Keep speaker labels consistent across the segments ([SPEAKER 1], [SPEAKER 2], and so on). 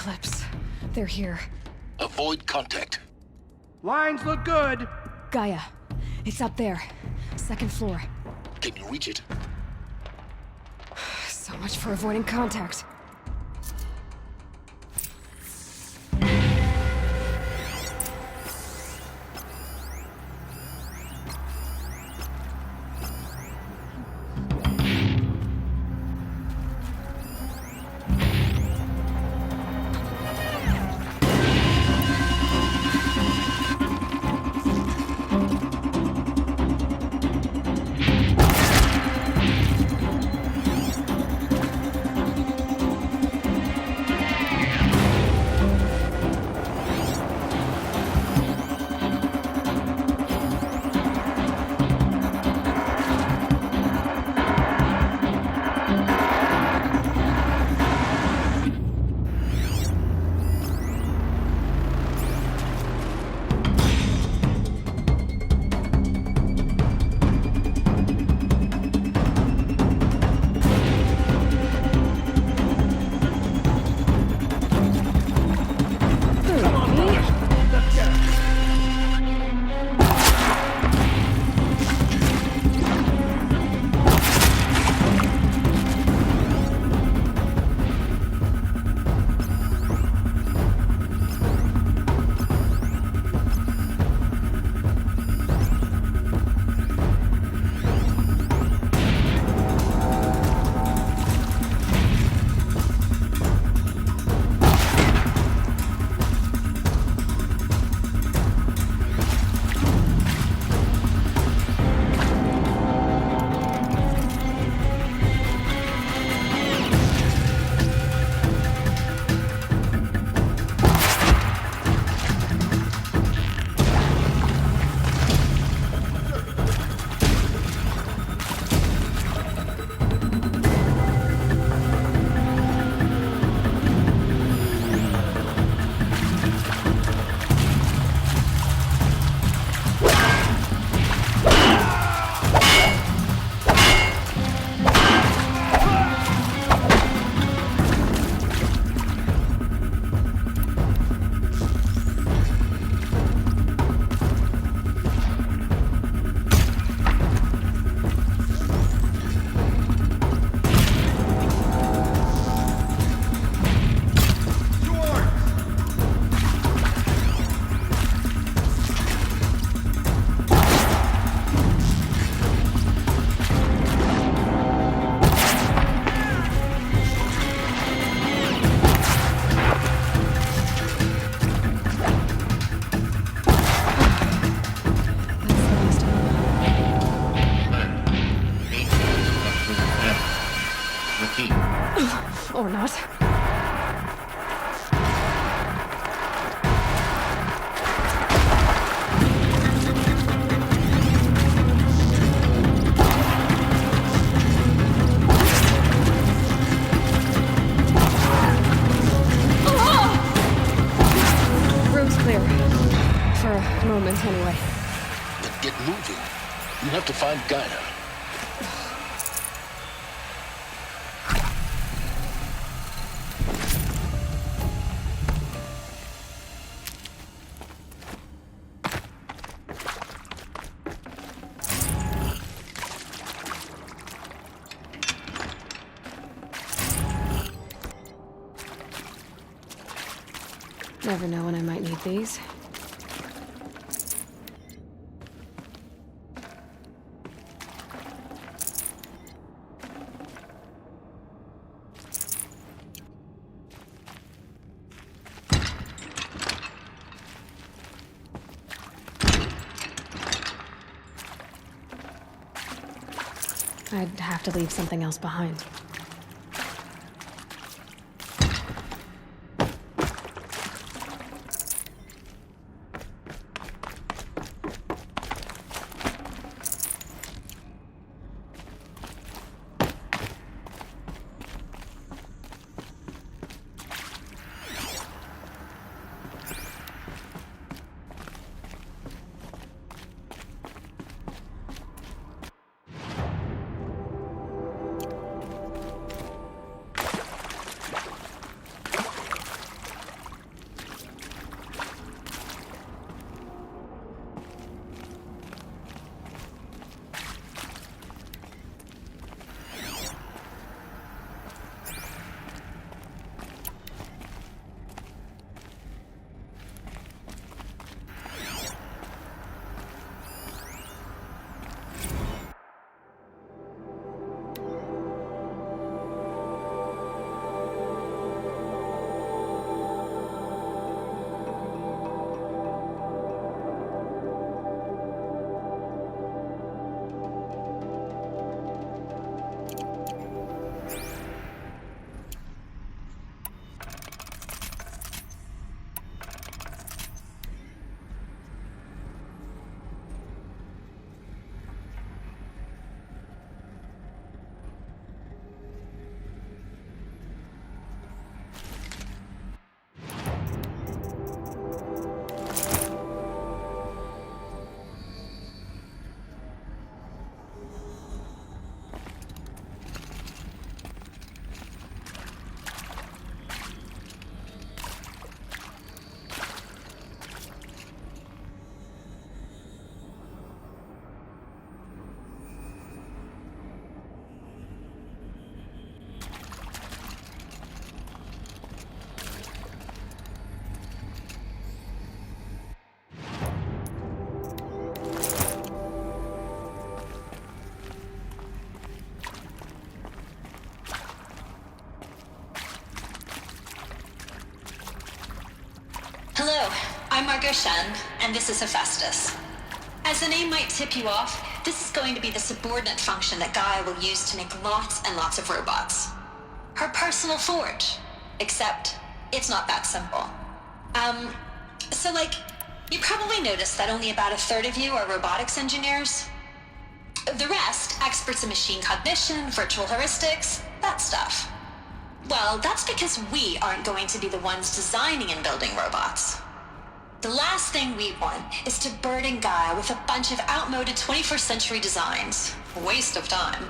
[SPEAKER 1] Eclipse. They're here.
[SPEAKER 2] Avoid contact.
[SPEAKER 3] Lines look good.
[SPEAKER 1] Gaia. It's up there. Second floor.
[SPEAKER 2] Can you reach it?
[SPEAKER 1] So much for avoiding contact. Or not. Room's clear. For a moment, anyway.
[SPEAKER 2] Then get moving. You have to find Gaia.
[SPEAKER 1] Never know when I might need these. I'd have to leave something else behind.
[SPEAKER 4] I'm Margot Shen, and this is Hephaestus. As the name might tip you off, this is going to be the subordinate function that Gaia will use to make lots and lots of robots. Her personal forge. Except, it's not that simple. So you probably noticed that only about a third of you are robotics engineers. The rest, experts in machine cognition, virtual heuristics, that stuff. Well, that's because we aren't going to be the ones designing and building robots. The last thing we want is to burden Gaia with a bunch of outmoded 21st century designs. A waste of time.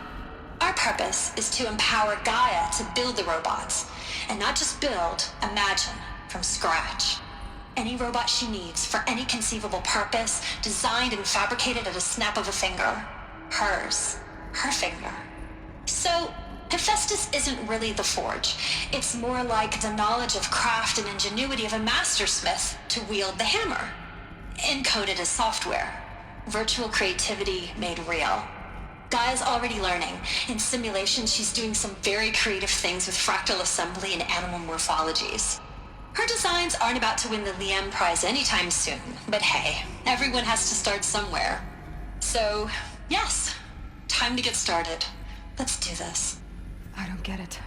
[SPEAKER 4] Our purpose is to empower Gaia to build the robots, and not just build, imagine, from scratch. Any robot she needs for any conceivable purpose, designed and fabricated at a snap of a finger. Hers. Her finger. So, Hephaestus isn't really the forge. It's more like the knowledge of craft and ingenuity of a mastersmith to wield the hammer. Encoded as software. Virtual creativity made real. Gaia's already learning. In simulation, she's doing some very creative things with fractal assembly and animal morphologies. Her designs aren't about to win the Liam Prize anytime soon, but hey, everyone has to start somewhere. So, yes, time to get started. Let's do this.
[SPEAKER 1] I don't get it.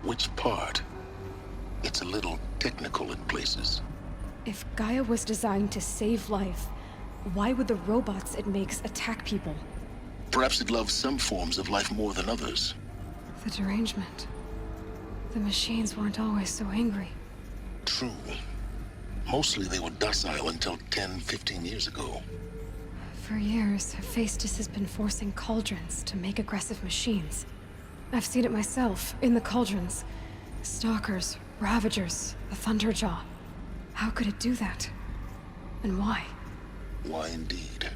[SPEAKER 2] Which part? It's a little technical in places.
[SPEAKER 1] If Gaia was designed to save life, why would the robots it makes attack people?
[SPEAKER 2] Perhaps it loves some forms of life more than others.
[SPEAKER 1] The derangement. The machines weren't always so angry.
[SPEAKER 2] True. Mostly they were docile until 10, 15 years ago.
[SPEAKER 1] For years, Hephaestus has been forcing cauldrons to make aggressive machines. I've seen it myself, in the cauldrons. Stalkers, Ravagers, the Thunderjaw. How could it do that? And why?
[SPEAKER 2] Why indeed?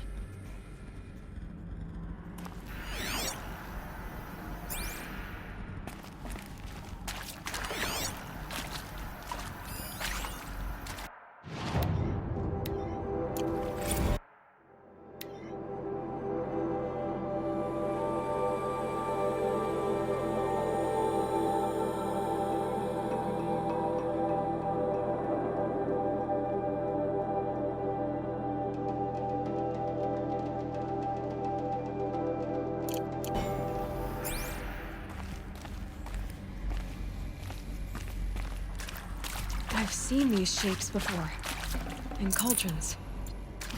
[SPEAKER 1] I've seen these shapes before. In cauldrons.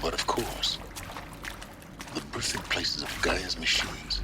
[SPEAKER 2] But of course, the birthing places of Gaia's machines.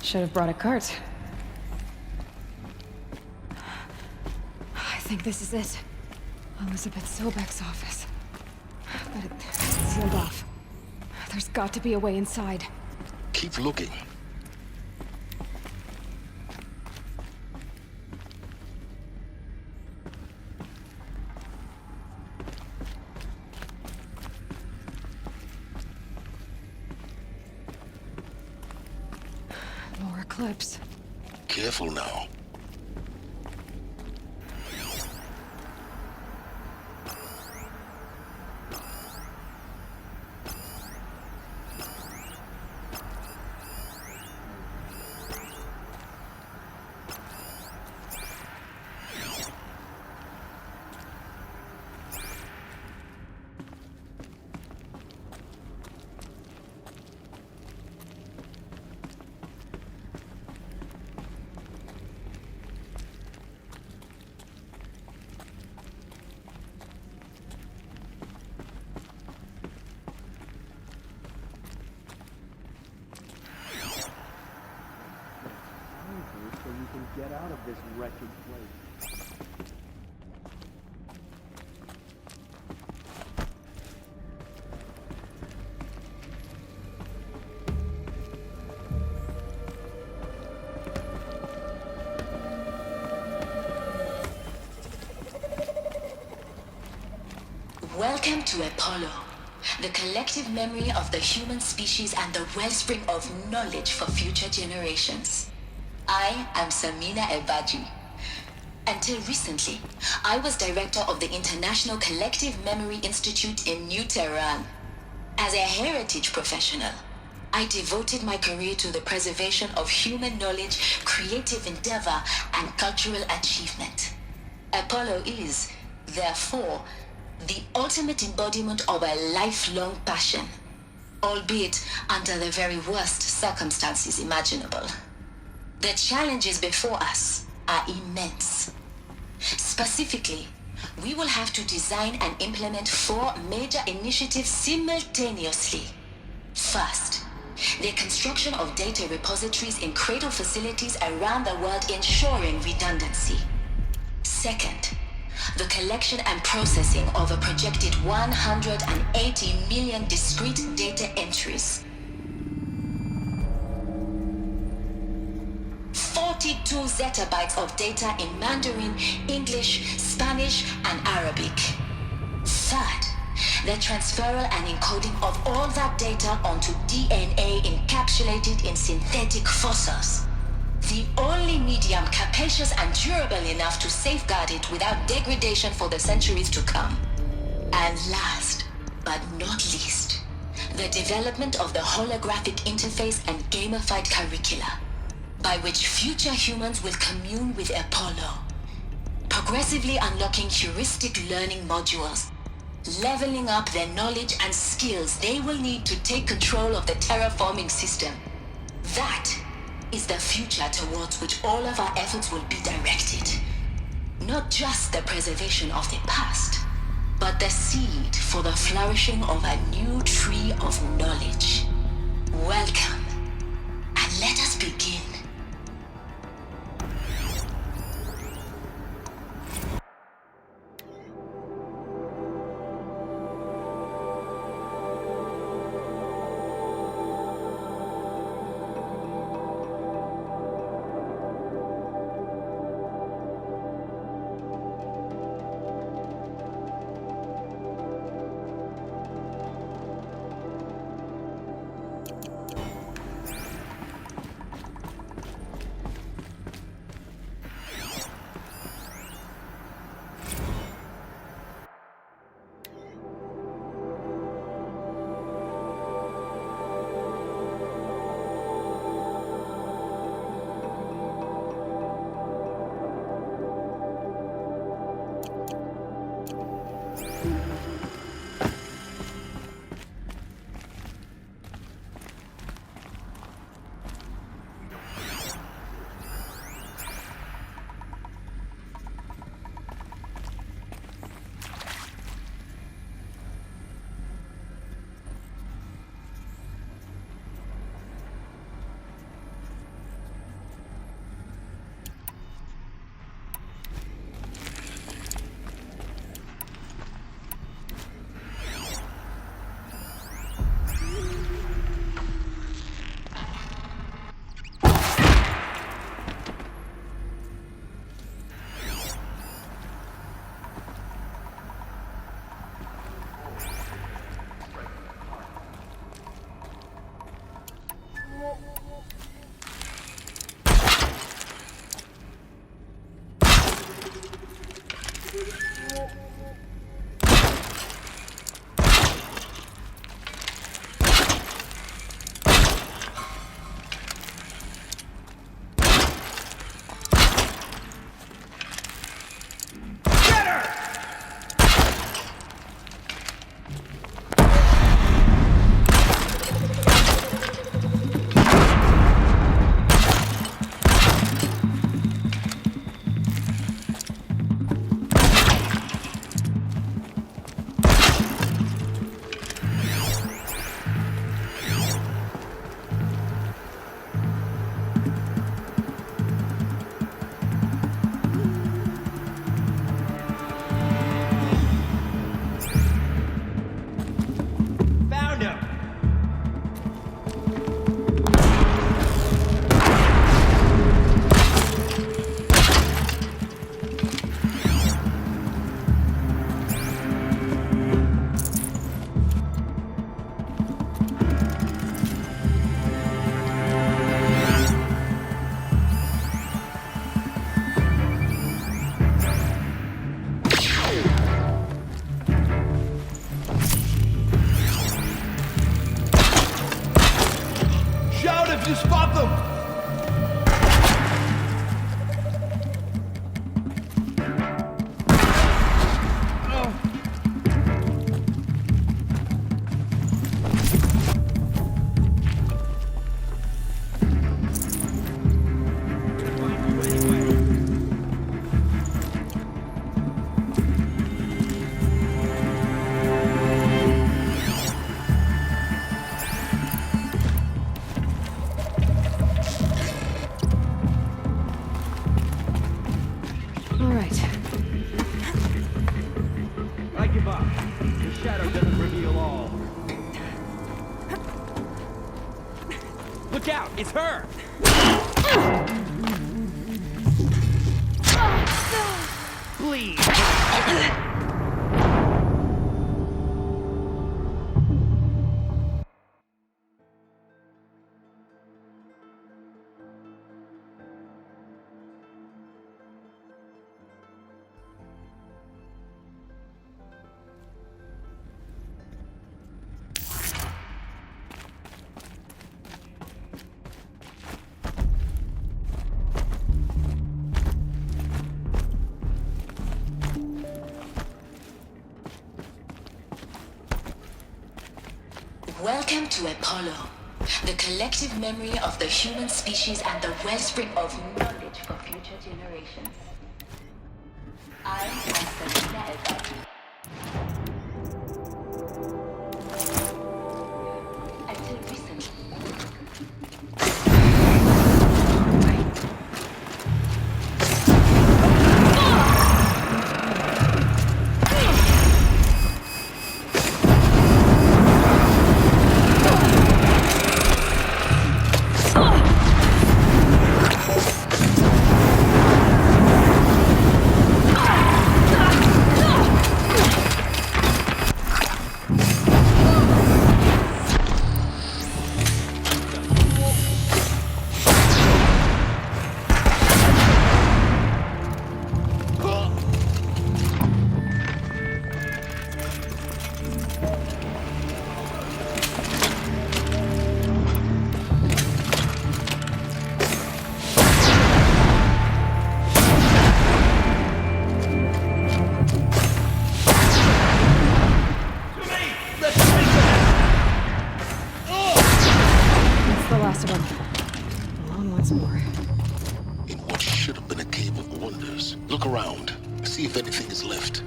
[SPEAKER 1] Should have brought a cart. I think this is it. Elizabeth Sobek's office. But it's sealed off. There's got to be a way inside.
[SPEAKER 2] Keep looking.
[SPEAKER 1] More eclipse.
[SPEAKER 2] Careful now.
[SPEAKER 3] this wretched place.
[SPEAKER 5] Welcome to Apollo, the collective memory of the human species and the wellspring of knowledge for future generations. I am Samina Ebaji. Until recently, I was director of the International Collective Memory Institute in New Tehran. As a heritage professional, I devoted my career to the preservation of human knowledge, creative endeavor, and cultural achievement. Apollo is, therefore, the ultimate embodiment of a lifelong passion, albeit under the very worst circumstances imaginable. The challenges before us are immense. Specifically, we will have to design and implement 4 major initiatives simultaneously. First, the construction of data repositories in cradle facilities around the world ensuring redundancy. Second, the collection and processing of a projected 180 million discrete data entries. 42 zettabytes of data in Mandarin, English, Spanish, and Arabic. Third, the transferal and encoding of all that data onto DNA encapsulated in synthetic fossils. The only medium capacious and durable enough to safeguard it without degradation for the centuries to come. And last, but not least, the development of the holographic interface and gamified curricula, by which future humans will commune with Apollo, progressively unlocking heuristic learning modules, leveling up their knowledge and skills they will need to take control of the terraforming system. That is the future towards which all of our efforts will be directed. Not just the preservation of the past, but the seed for the flourishing of a new tree of knowledge. Welcome, and let us begin.
[SPEAKER 6] to spot them!
[SPEAKER 1] All right.
[SPEAKER 3] I give up. The shadow doesn't reveal all.
[SPEAKER 6] Look out! It's her! Please!
[SPEAKER 5] Welcome to Apollo, the collective memory of the human species and the wellspring of knowledge for future generations. I am Selena Ebati. Until recently,
[SPEAKER 1] That's the last of them. Along once more.
[SPEAKER 2] In what should have been a cave of wonders. Look around. See if anything is left.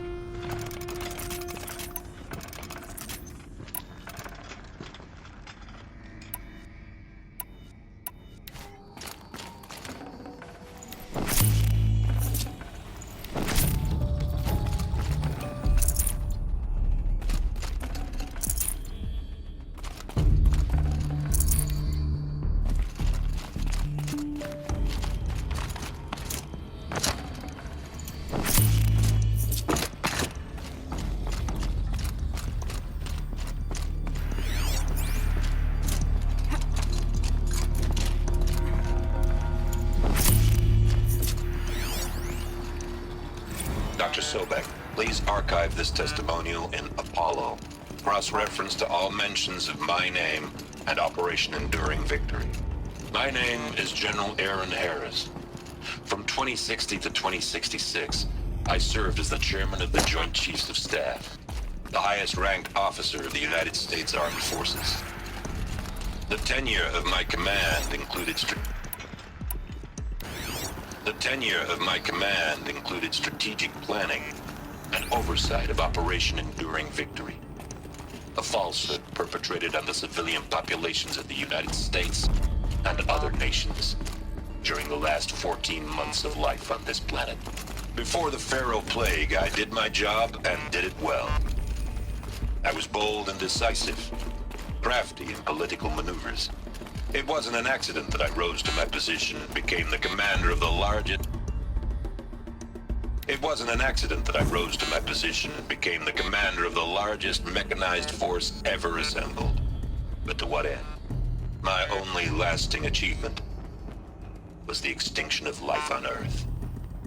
[SPEAKER 7] Dr. Sobek, please archive this testimonial in Apollo. Cross-reference to all mentions of my name and Operation Enduring Victory. My name is General Aaron Harris. From 2060 to 2066, I served as the chairman of the Joint Chiefs of Staff, the highest-ranked officer of the United States Armed Forces. The tenure of my command included strategic planning and oversight of Operation Enduring Victory, a falsehood perpetrated on the civilian populations of the United States and other nations during the last 14 months of life on this planet. Before the Pharaoh Plague, I did my job and did it well. I was bold and decisive, crafty in political maneuvers. It wasn't an accident that I rose to my position and became the commander of the largest... It wasn't an accident that I rose to my position and became the commander of the largest mechanized force ever assembled. But to what end? My only lasting achievement was the extinction of life on Earth.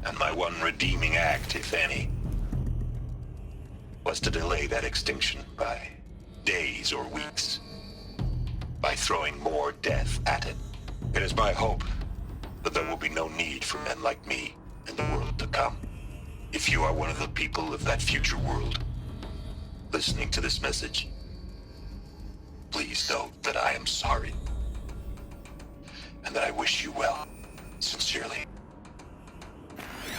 [SPEAKER 7] And my one redeeming act, if any, was to delay that extinction by days or weeks, by throwing more death at it. It is my hope that there will be no need for men like me in the world to come. If you are one of the people of that future world listening to this message, please know that I am sorry and that I wish you well. Sincerely,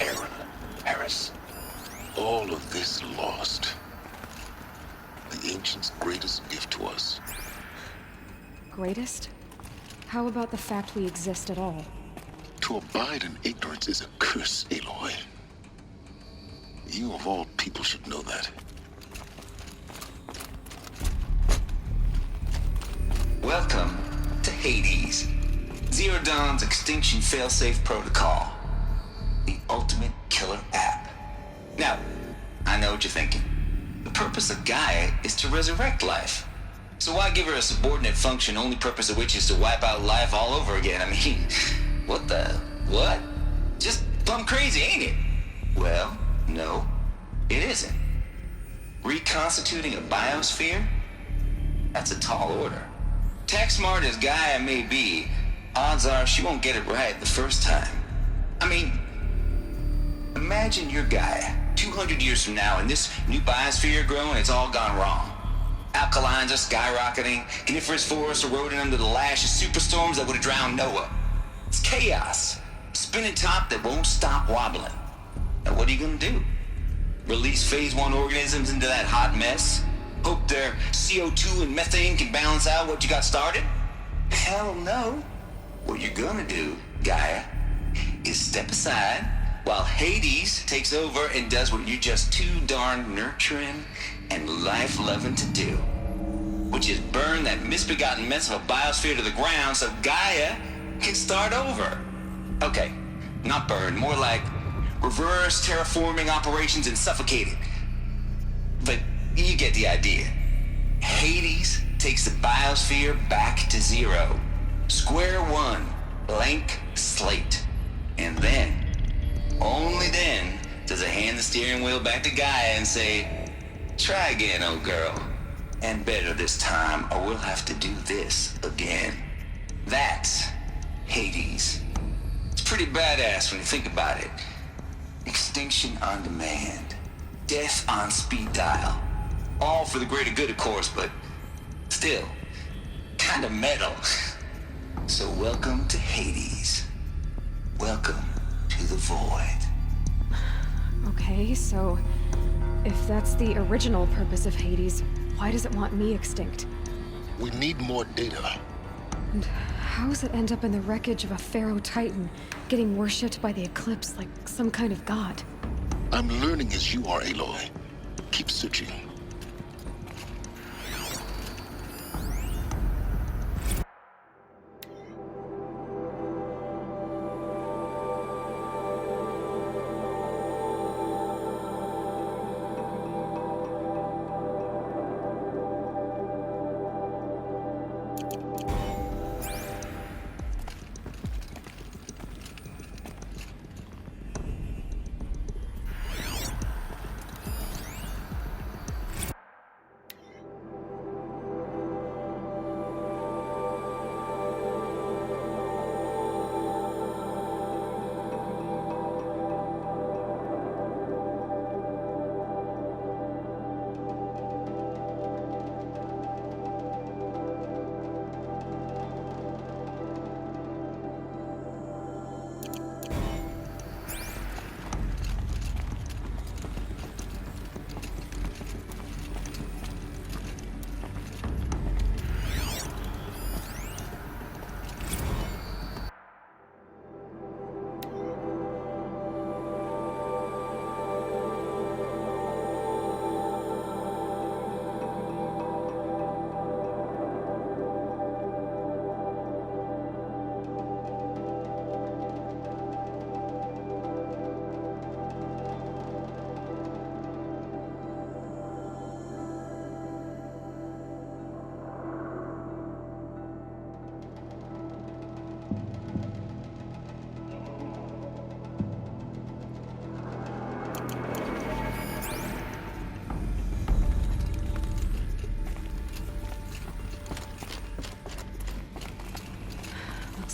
[SPEAKER 7] Aaron Harris.
[SPEAKER 2] All of this lost. The Ancients' greatest gift to us.
[SPEAKER 1] Greatest? How about the fact we exist at all?
[SPEAKER 2] To abide in ignorance is a curse, Aloy. You of all people should know that.
[SPEAKER 8] Welcome to Hades, Zero Dawn's extinction failsafe protocol. The ultimate killer app. Now, I know what you're thinking. The purpose of Gaia is to resurrect life. So why give her a subordinate function, only purpose of which is to wipe out life all over again? I mean, what? Just plumb crazy, ain't it? Well, no, it isn't. Reconstituting a biosphere? That's a tall order. Tax smart as Gaia may be, odds are she won't get it right the first time. I mean, imagine you're Gaia, 200 years from now, and this new biosphere growing, it's all gone wrong. Alkalines are skyrocketing, coniferous forests eroding under the lash of superstorms that would have drowned Noah. It's chaos, spinning top that won't stop wobbling. Now what are you gonna do? Release phase 1 organisms into that hot mess? Hope their CO2 and methane can balance out what you got started? Hell no. What you're gonna do, Gaia, is step aside while Hades takes over and does what you're just too darn nurturing and life-loving to do, which is burn that misbegotten mess of a biosphere to the ground so Gaia can start over. Okay, not burn, more like reverse terraforming operations and suffocate it. But you get the idea. Hades takes the biosphere back to zero. Square one, blank slate. And then, only then, does it hand the steering wheel back to Gaia and say, try again, old girl. And better this time, or we'll have to do this again. That's Hades. It's pretty badass when you think about it. Extinction on demand. Death on speed dial. All for the greater good, of course, but still, kind of metal. So welcome to Hades. Welcome to the void.
[SPEAKER 1] Okay, so if that's the original purpose of Hades, why does it want me extinct?
[SPEAKER 2] We need more data.
[SPEAKER 1] And how does it end up in the wreckage of a pharaoh titan, getting worshipped by the Eclipse like some kind of god?
[SPEAKER 2] I'm learning as you are, Aloy. Keep searching.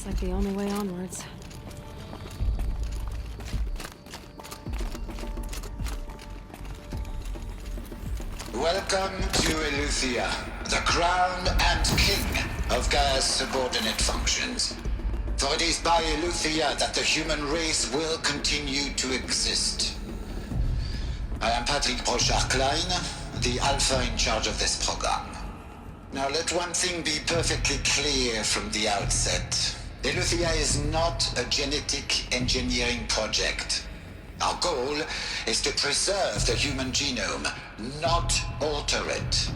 [SPEAKER 1] Looks like the only way onwards.
[SPEAKER 8] Welcome to Eleuthia, the crown and king of Gaia's subordinate functions. For it is by Eleuthia that the human race will continue to exist. I am Patrick Brochard-Klein, the Alpha in charge of this program. Now let one thing be perfectly clear from the outset. Eleuthia is not a genetic engineering project. Our goal is to preserve the human genome, not alter it.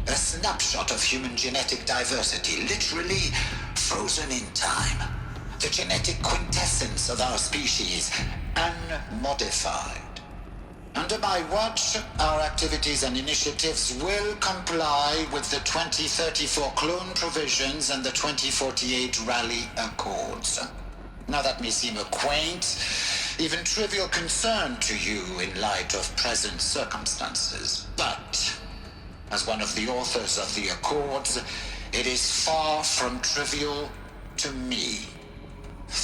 [SPEAKER 8] A snapshot of human genetic diversity, literally frozen in time. The genetic quintessence of our species, unmodified. Under my watch, our activities and initiatives will comply with the 2034 clone provisions and the 2048 Rally Accords. Now that may seem a quaint, even trivial concern to you in light of present circumstances, but as one of the authors of the Accords, it is far from trivial to me.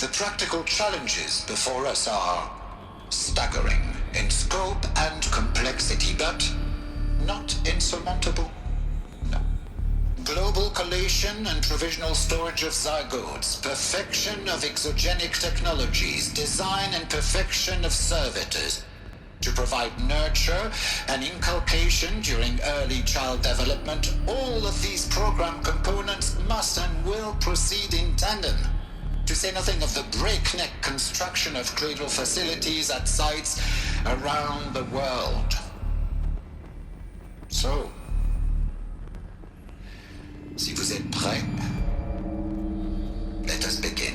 [SPEAKER 8] The practical challenges before us are staggering in scope and complexity, but not insurmountable. No. Global collation and provisional storage of zygotes, perfection of exogenic technologies, design and perfection of servitors to provide nurture and inculcation during early child development. All of these program components must and will proceed in tandem. To say nothing of the breakneck construction of cradle facilities at sites around the world. So, si vous êtes prêts, let us begin.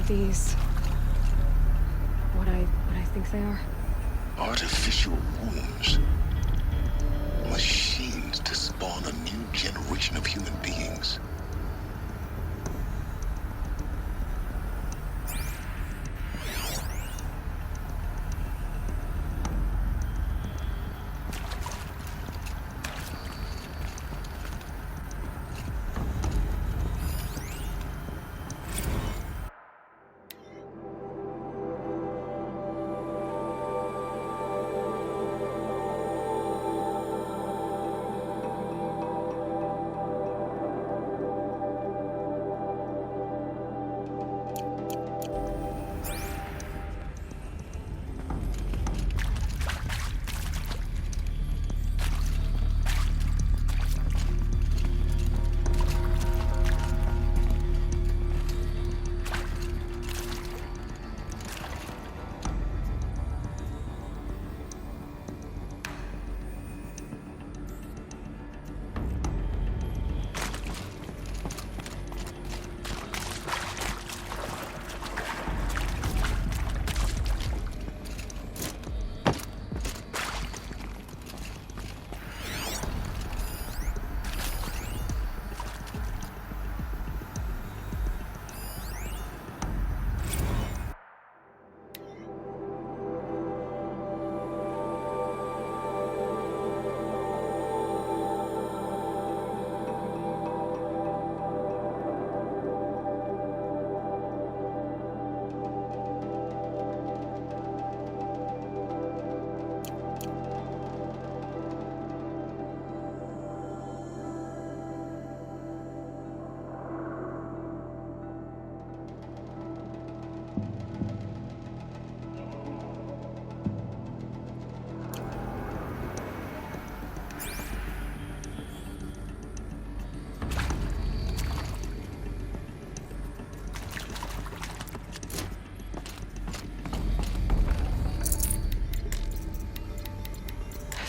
[SPEAKER 1] These... what I think they are?
[SPEAKER 2] Artificial wombs. Machines to spawn a new generation of human beings.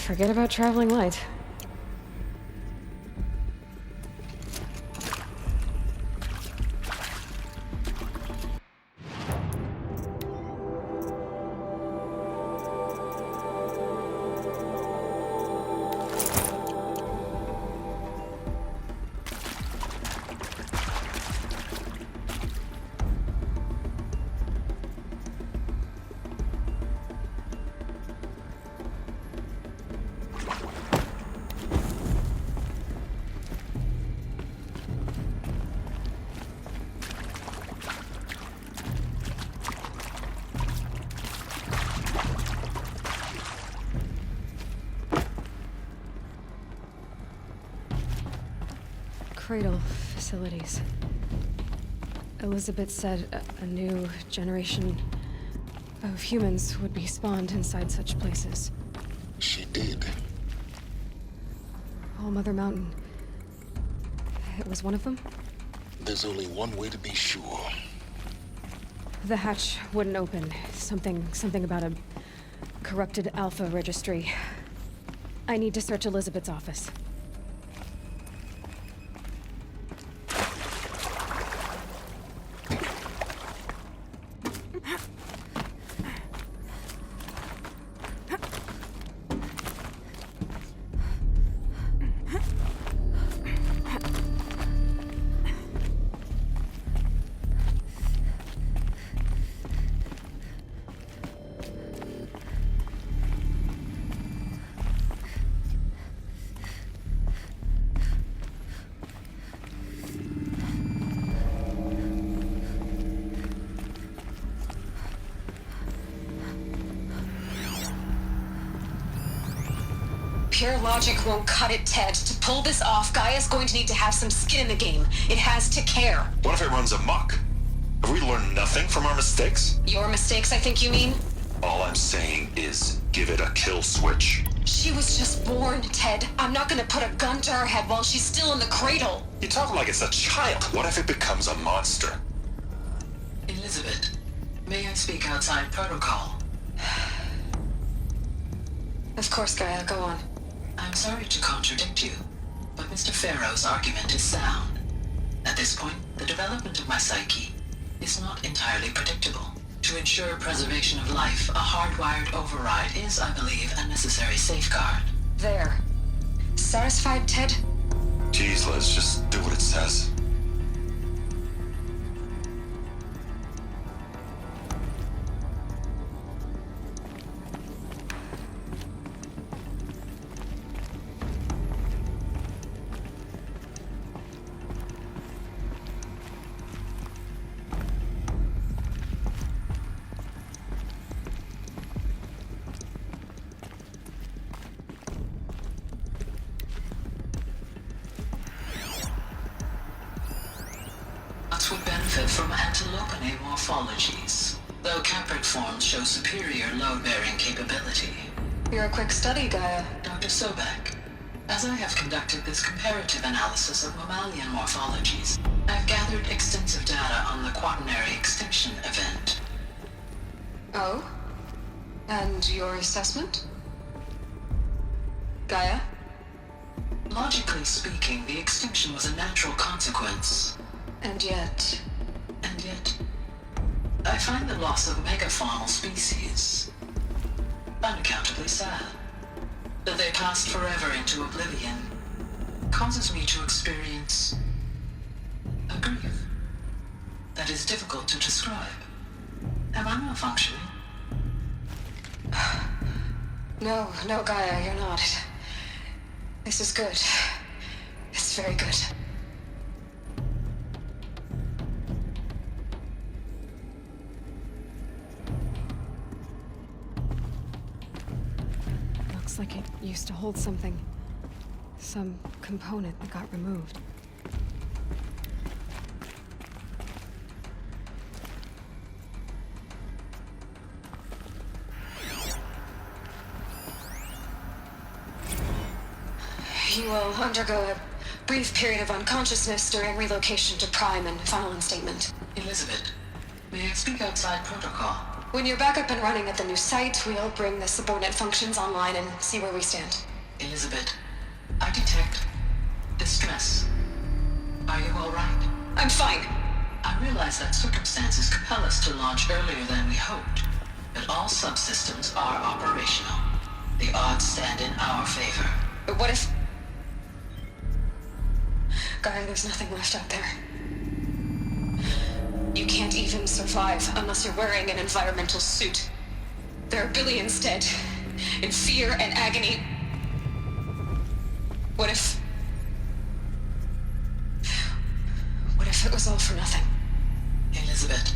[SPEAKER 1] Forget about traveling light. Cradle facilities. Elizabeth said a new generation of humans would be spawned inside such places.
[SPEAKER 2] She did.
[SPEAKER 1] All Mother Mountain. It was one of them?
[SPEAKER 2] There's only one way to be sure.
[SPEAKER 1] The hatch wouldn't open. Something about a corrupted Alpha registry. I need to search Elizabeth's office.
[SPEAKER 4] Pure logic won't cut it, Ted. To pull this off, Gaia's going to need to have some skin in the game. It has to care.
[SPEAKER 7] What if it runs amok? Have we learned nothing from our mistakes?
[SPEAKER 4] Your mistakes, I think you mean?
[SPEAKER 7] All I'm saying is give it a kill switch.
[SPEAKER 4] She was just born, Ted. I'm not gonna put a gun to her head while she's still in the cradle.
[SPEAKER 7] You talk like it's a child. What if it becomes a monster?
[SPEAKER 5] Elizabeth, may I speak outside protocol?
[SPEAKER 4] Of course, Gaia, go on.
[SPEAKER 5] I'm sorry to contradict you, but Mr. Farrow's argument is sound. At this point, the development of my psyche is not entirely predictable. To ensure preservation of life, a hardwired override is, I believe, a necessary safeguard.
[SPEAKER 4] There. Satisfied, Ted?
[SPEAKER 7] Geez, let's just do what it says.
[SPEAKER 5] Would benefit from antilopine morphologies, though Caprid forms show superior load-bearing capability.
[SPEAKER 4] You're a quick study, Gaia.
[SPEAKER 5] Dr. Sobek, as I have conducted this comparative analysis of mammalian morphologies, I've gathered extensive data on the quaternary extinction event.
[SPEAKER 4] Oh? And your assessment? Gaia?
[SPEAKER 5] Logically speaking, the extinction was a natural consequence.
[SPEAKER 4] And yet,
[SPEAKER 5] I find the loss of megafaunal species unaccountably sad. That they passed forever into oblivion causes me to experience a grief that is difficult to describe. Am I malfunctioning?
[SPEAKER 4] No, Gaia, you're not. This is good. It's very good.
[SPEAKER 1] Like it used to hold something. Some component that got removed.
[SPEAKER 4] You will undergo a brief period of unconsciousness during relocation to Prime and final instatement.
[SPEAKER 5] Elizabeth, may I speak outside protocol?
[SPEAKER 4] When you're back up and running at the new site, we'll bring the subordinate functions online and see where we stand.
[SPEAKER 5] Elizabeth, I detect distress. Are you all right?
[SPEAKER 4] I'm fine.
[SPEAKER 5] I realize that circumstances compel us to launch earlier than we hoped, but all subsystems are operational. The odds stand in our favor.
[SPEAKER 4] But what if... Gaia, there's nothing left out there. You can't even survive unless you're wearing an environmental suit. There are billions dead, in fear and agony. What if it was all for nothing?
[SPEAKER 5] Elizabeth,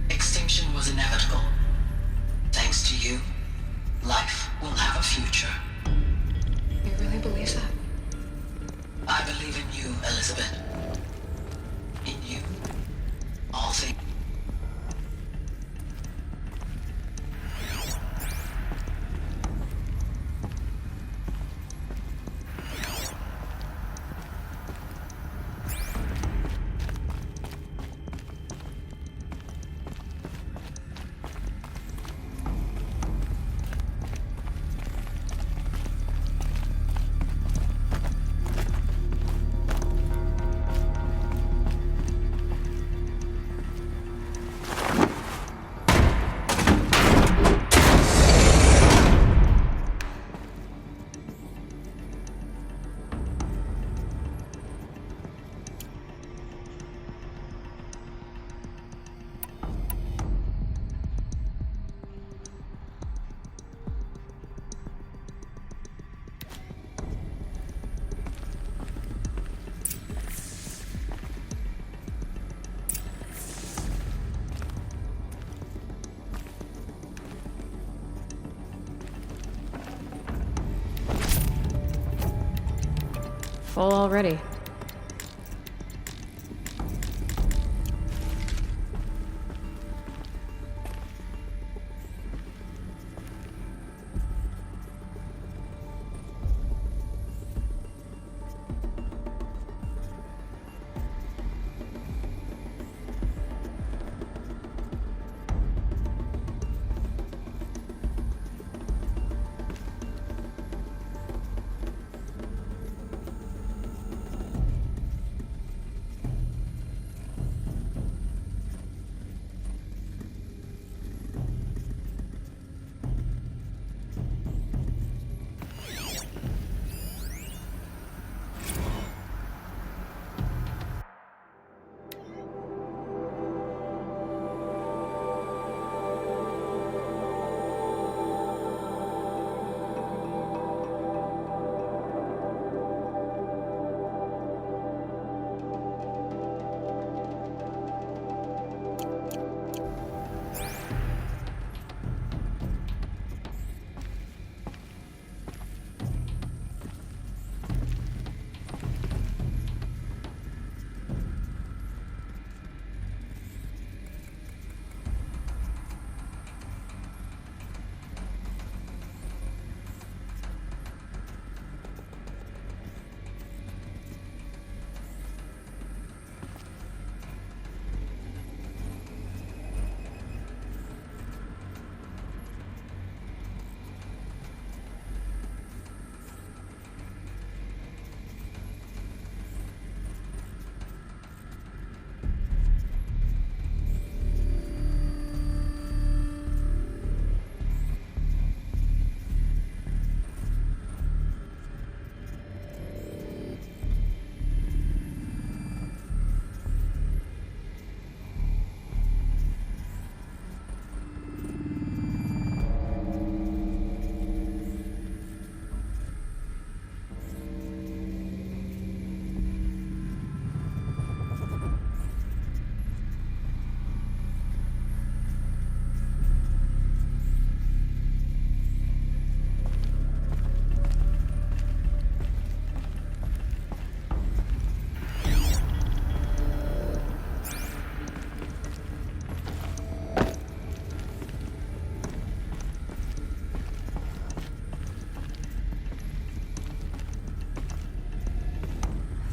[SPEAKER 5] extinction was inevitable. Thanks to you, life will have a future.
[SPEAKER 4] You really believe that?
[SPEAKER 5] I believe in you, Elizabeth.
[SPEAKER 1] Full already.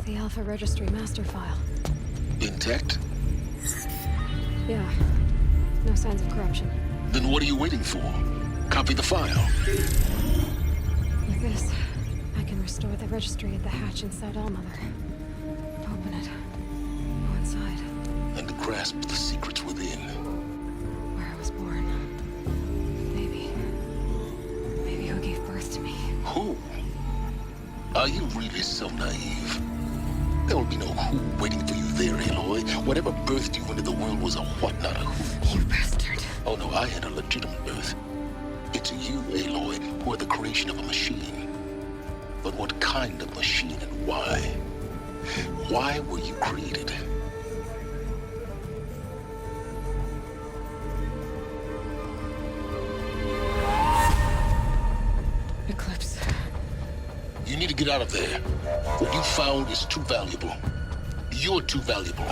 [SPEAKER 1] The Alpha Registry master file.
[SPEAKER 2] Intact?
[SPEAKER 1] Yeah. No signs of corruption.
[SPEAKER 2] Then what are you waiting for? Copy the file.
[SPEAKER 1] With this, I can restore the registry at the hatch inside Allmother. Open it. Go inside.
[SPEAKER 2] And grasp the secrets within.
[SPEAKER 1] Where I was born. Maybe who gave birth to me.
[SPEAKER 2] Who? Are you really so naive? There will be no who waiting for you there, Aloy. Whatever birthed you into the world was a what, not a who.
[SPEAKER 1] You bastard.
[SPEAKER 2] Oh no, I had a legitimate birth. It's you, Aloy, who are the creation of a machine. But what kind of machine and why? Why were you created?
[SPEAKER 1] Eclipse.
[SPEAKER 2] You need to get out of there. What you found is too valuable. You're too valuable.